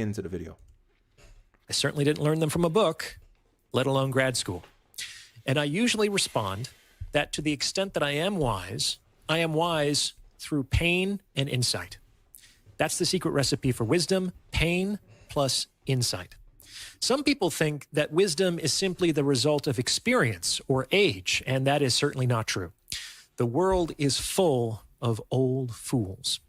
into the video. I certainly didn't learn them from a book, let alone grad school. And I usually respond that to the extent that I am wise through pain and insight. That's the secret recipe for wisdom: pain plus insight. Some people think that wisdom is simply the result of experience or age, and that is certainly not true. The world is full of old fools.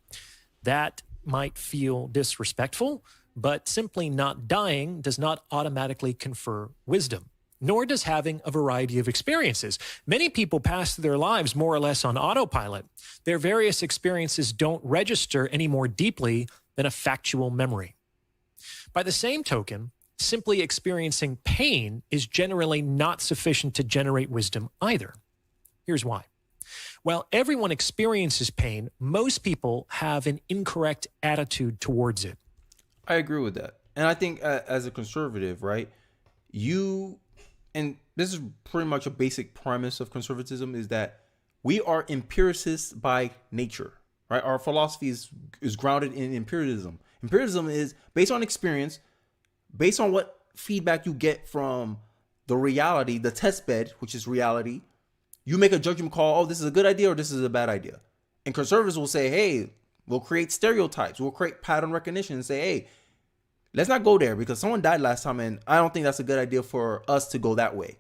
That might feel disrespectful, but simply not dying does not automatically confer wisdom, nor does having a variety of experiences. Many people pass their lives more or less on autopilot. Their various experiences don't register any more deeply than a factual memory. By the same token, simply experiencing pain is generally not sufficient to generate wisdom either. Here's why. While everyone experiences pain, most people have an incorrect attitude towards it. I agree with that. And I think as a conservative, right, and this is pretty much a basic premise of conservatism, is that we are empiricists by nature, right? Our philosophy is grounded in empiricism. Empiricism is based on experience, based on what feedback you get from the reality, the test bed, which is reality. You make a judgment call, oh, this is a good idea or this is a bad idea. And conservatives will say, hey, we'll create stereotypes. We'll create pattern recognition and say, hey, let's not go there because someone died last time and I don't think that's a good idea for us to go that way.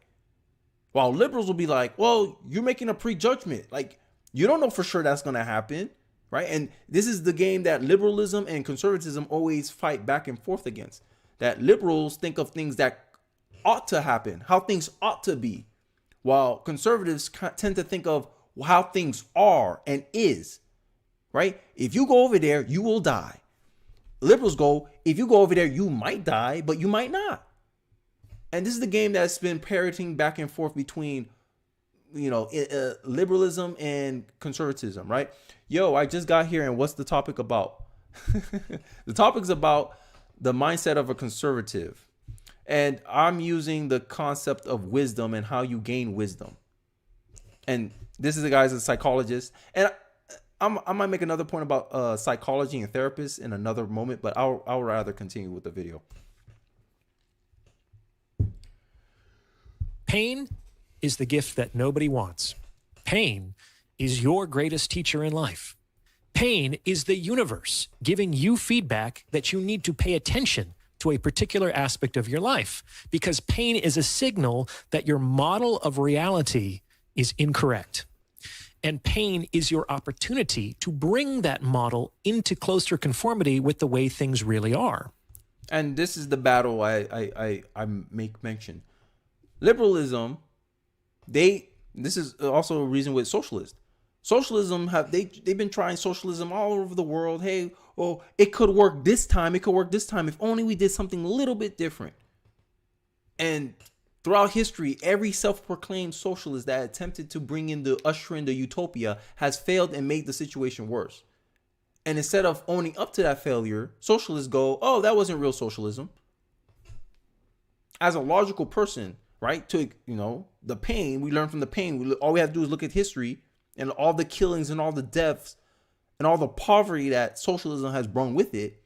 While liberals will be like, well, you're making a prejudgment. Like, you don't know for sure that's going to happen, right? And this is the game that liberalism and conservatism always fight back and forth against. That liberals think of things that ought to happen, how things ought to be, while conservatives tend to think of how things are and is, right? If you go over there, you will die. Liberals go, if you go over there, you might die, but you might not. And this is the game that's been parroting back and forth between, liberalism and conservatism, right? Yo, I just got here, and what's the topic about? The topic's about the mindset of a conservative. And I'm using the concept of wisdom and how you gain wisdom. And this is the guy's a psychologist. And I might make another point about psychology and therapists in another moment, but I'll rather continue with the video. Pain is the gift that nobody wants. Pain is your greatest teacher in life. Pain is the universe giving you feedback that you need to pay attention to a particular aspect of your life, because pain is a signal that your model of reality is incorrect. And pain is your opportunity to bring that model into closer conformity with the way things really are. And this is the battle I make mention. Liberalism, this is also a reason with socialists. Socialism they've been trying socialism all over the world. Hey, oh, it could work this time. It could work this time if only we did something a little bit different. And throughout history, every self-proclaimed socialist that attempted to usher in the utopia has failed and made the situation worse. And instead of owning up to that failure, socialists go, oh, that wasn't real socialism. As a logical person, right, to the pain, we learn from the pain. All we have to do is look at history and all the killings and all the deaths and all the poverty that socialism has brought with it.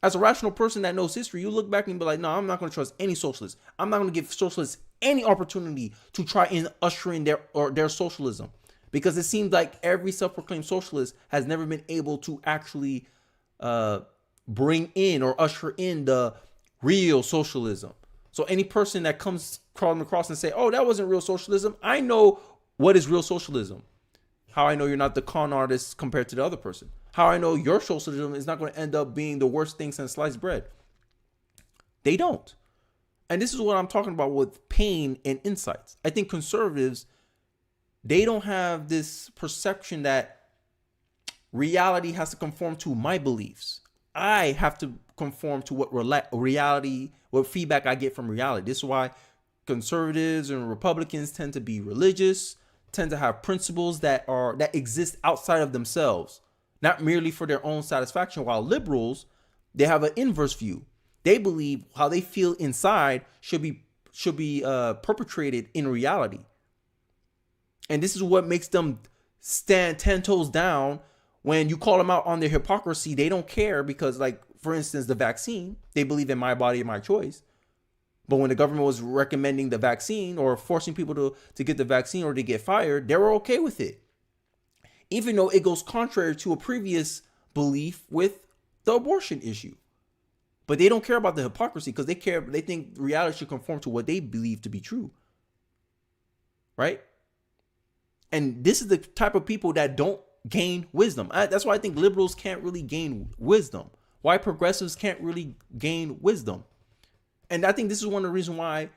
As a rational person that knows history, you look back and be like, no, I'm not going to trust any socialist. I'm not going to give socialists any opportunity to try and usher in their socialism, because it seems like every self-proclaimed socialist has never been able to actually bring in or usher in the real socialism. So any person that comes crawling across and say, oh, that wasn't real socialism, I know what is real socialism. How I know you're not the con artist compared to the other person. How I know your socialism is not going to end up being the worst thing since sliced bread. They don't. And this is what I'm talking about with pain and insights. I think conservatives, they don't have this perception that reality has to conform to my beliefs. I have to conform to what what feedback I get from reality. This is why conservatives and Republicans tend to be religious, tend to have principles that exist outside of themselves, not merely for their own satisfaction. While liberals, they have an inverse view. They believe how they feel inside should be perpetrated in reality. And this is what makes them stand 10 toes down. When you call them out on their hypocrisy, they don't care, because, like, for instance, the vaccine. They believe in my body, my choice. But when the government was recommending the vaccine or forcing people to get the vaccine or to get fired, they were okay with it. Even though it goes contrary to a previous belief with the abortion issue. But they don't care about the hypocrisy because they think reality should conform to what they believe to be true. Right? And this is the type of people that don't gain wisdom. That's why I think liberals can't really gain wisdom. Why progressives can't really gain wisdom. And I think this is one of the reasons why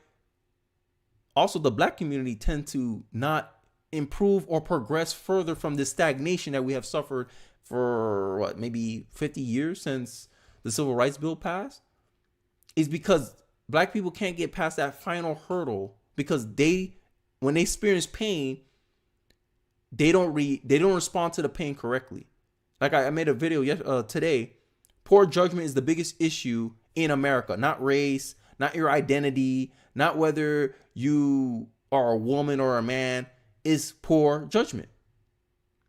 also the black community tend to not improve or progress further from the stagnation that we have suffered for maybe 50 years since the Civil Rights Bill passed, is because black people can't get past that final hurdle because when they experience pain, they don't respond to the pain correctly. Like I made a video today. Poor judgment is the biggest issue in America, not race, not your identity, not whether you are a woman or a man, is poor judgment.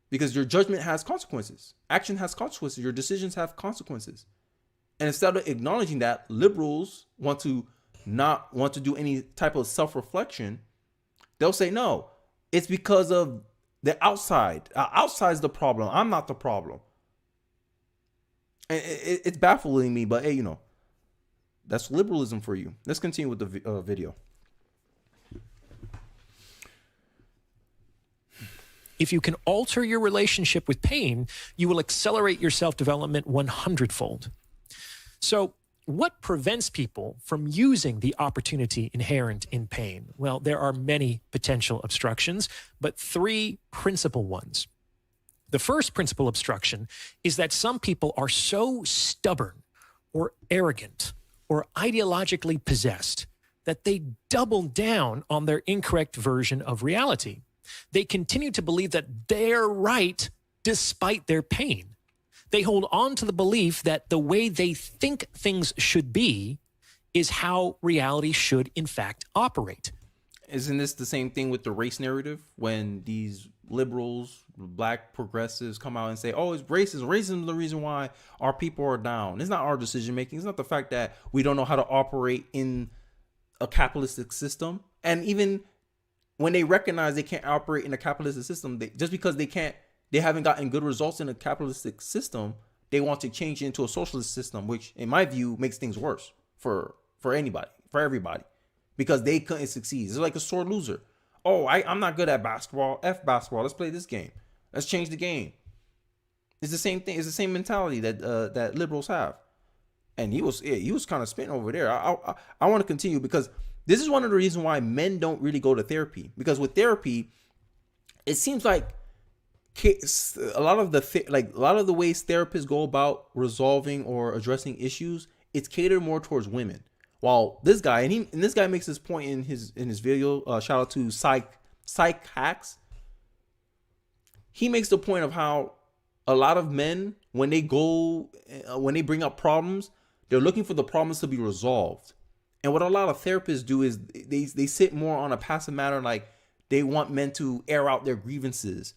Because your judgment has consequences. Action has consequences. Your decisions have consequences. And instead of acknowledging that, liberals not want to do any type of self-reflection. They'll say, no, it's because of the outside. Outside's the problem. I'm not the problem. And it's baffling me, but hey, that's liberalism for you. Let's continue with the video. If you can alter your relationship with pain, you will accelerate your self-development 100-fold. So what prevents people from using the opportunity inherent in pain? Well, there are many potential obstructions, but 3 principal ones. The first principal obstruction is that some people are so stubborn or arrogant or ideologically possessed that they double down on their incorrect version of reality. They continue to believe that they're right despite their pain. They hold on to the belief that the way they think things should be is how reality should, in fact, operate. Isn't this the same thing with the race narrative? When these liberals, black progressives come out and say, oh, it's racism. Racism is the reason why our people are down. It's not our decision making. It's not the fact that we don't know how to operate in a capitalistic system. And even when they recognize they can't operate in a capitalistic system, just because they haven't gotten good results in a capitalistic system, they want to change it into a socialist system, which in my view makes things worse for anybody, for everybody, because they couldn't succeed. It's like a sore loser. Oh, I'm not good at basketball. F basketball. Let's play this game. Let's change the game. It's the same thing. It's the same mentality that liberals have. And he was kind of spitting over there. I want to continue because this is one of the reasons why men don't really go to therapy. Because with therapy, it seems like a lot of the ways therapists go about resolving or addressing issues, it's catered more towards women. While this guy, and this guy makes this point in his video, shout out to PsycHacks. He makes the point of how a lot of men, when they bring up problems, they're looking for the problems to be resolved. And what a lot of therapists do is they sit more on a passive matter, like they want men to air out their grievances,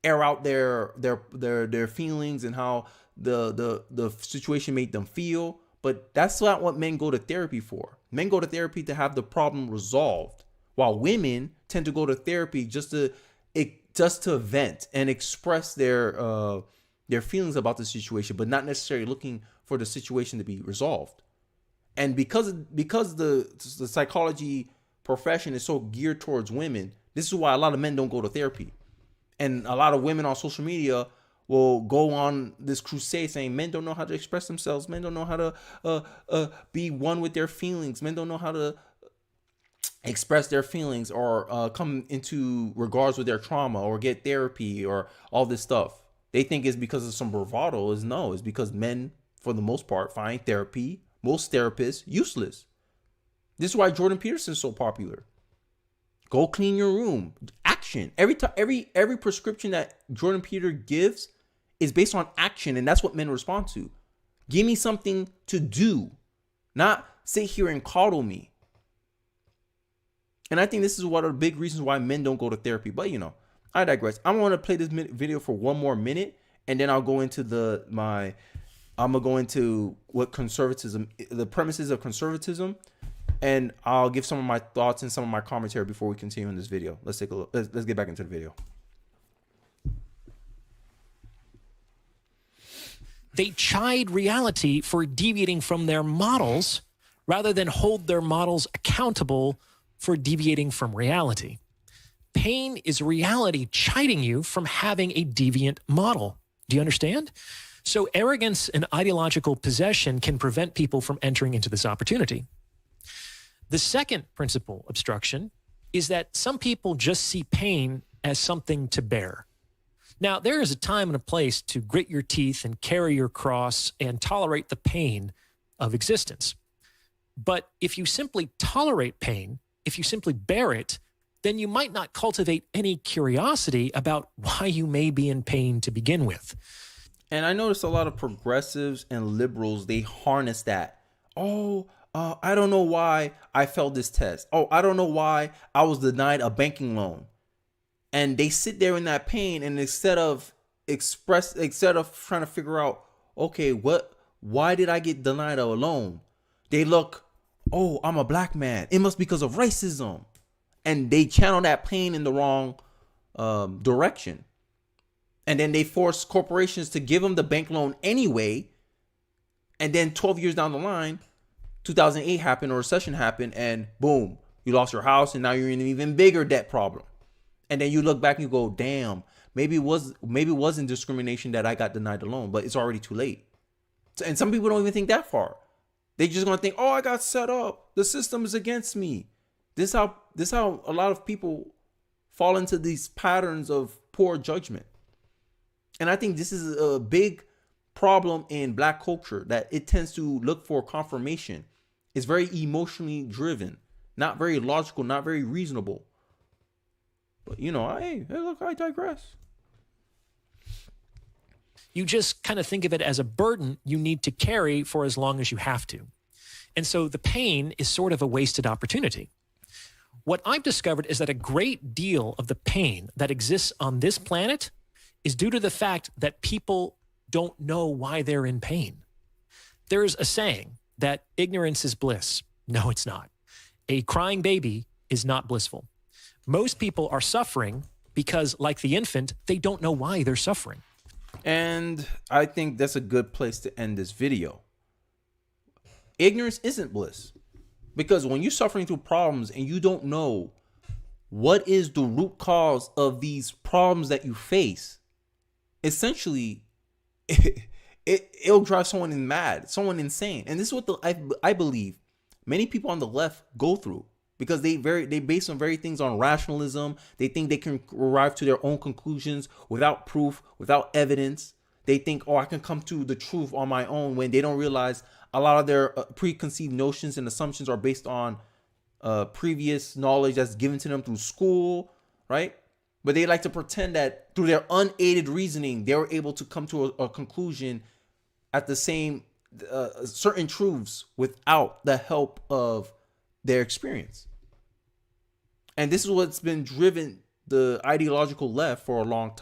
air out their feelings and how the situation made them feel. But that's not what men go to therapy for. Men go to therapy to have the problem resolved, while women tend to go to therapy just to vent and express their feelings about the situation, but not necessarily looking for the situation to be resolved. And because the psychology profession is so geared towards women, this is why a lot of men don't go to therapy. And a lot of women on social media will go on this crusade saying men don't know how to express themselves. Men don't know how to be one with their feelings. Men don't know how to express their feelings or come into regards with their trauma or get therapy or all this stuff. They think it's because of some bravado. It's because men, for the most part, find therapy, most therapists, useless. This is why Jordan Peterson's so popular. Go clean your room. Action. Every prescription that Jordan Peter gives is based on action, and that's what men respond to. Give me something to do, not sit here and coddle me. And I think this is one of the big reasons why men don't go to therapy. But I digress. I want to play this video for one more minute, and then I'll go into I'm gonna go into what conservatism, the premises of conservatism, and I'll give some of my thoughts and some of my commentary before we continue in this video. Let's take a look. Let's get back into the video. They chide reality for deviating from their models rather than hold their models accountable for deviating from reality. Pain is reality chiding you from having a deviant model. Do you understand? So arrogance and ideological possession can prevent people from entering into this opportunity. The second principal obstruction is that some people just see pain as something to bear. Now, there is a time and a place to grit your teeth and carry your cross and tolerate the pain of existence. But if you simply tolerate pain, if you simply bear it, then you might not cultivate any curiosity about why you may be in pain to begin with. And I noticed a lot of progressives and liberals, they harness that. Oh, I don't know why I failed this test. Oh, I don't know why I was denied a banking loan. And they sit there in that pain, and instead of trying to figure out, okay, why did I get denied a loan? They look, oh, I'm a black man. It must be because of racism. And they channel that pain in the wrong direction. And then they force corporations to give them the bank loan anyway. And then 12 years down the line, 2008 happened, or recession happened, and boom, you lost your house, and now you're in an even bigger debt problem. And then you look back and you go, damn, maybe it wasn't discrimination that I got denied the loan, but it's already too late. And some people don't even think that far. They just gonna think, oh, I got set up. The system is against me. This is how a lot of people fall into these patterns of poor judgment. And I think this is a big problem in Black culture, that it tends to look for confirmation. It's very emotionally driven, not very logical, not very reasonable. But hey, look, I digress. You just kind of think of it as a burden you need to carry for as long as you have to. And so the pain is sort of a wasted opportunity. What I've discovered is that a great deal of the pain that exists on this planet is due to the fact that people don't know why they're in pain. There's a saying that ignorance is bliss. No, it's not. A crying baby is not blissful. Most people are suffering because, like the infant, they don't know why they're suffering. And I think that's a good place to end this video. Ignorance isn't bliss. Because when you're suffering through problems and you don't know what is the root cause of these problems that you face, essentially, it'll drive someone mad, someone insane. And this is what I believe many people on the left go through, because they base on very things on rationalism. They think they can arrive to their own conclusions without proof, without evidence. They think, oh, I can come to the truth on my own, when they don't realize a lot of their preconceived notions and assumptions are based on previous knowledge that's given to them through school, right? But they like to pretend that through their unaided reasoning, they were able to come to a conclusion at the same certain truths without the help of their experience. And this is what's been driven the ideological left for a long time.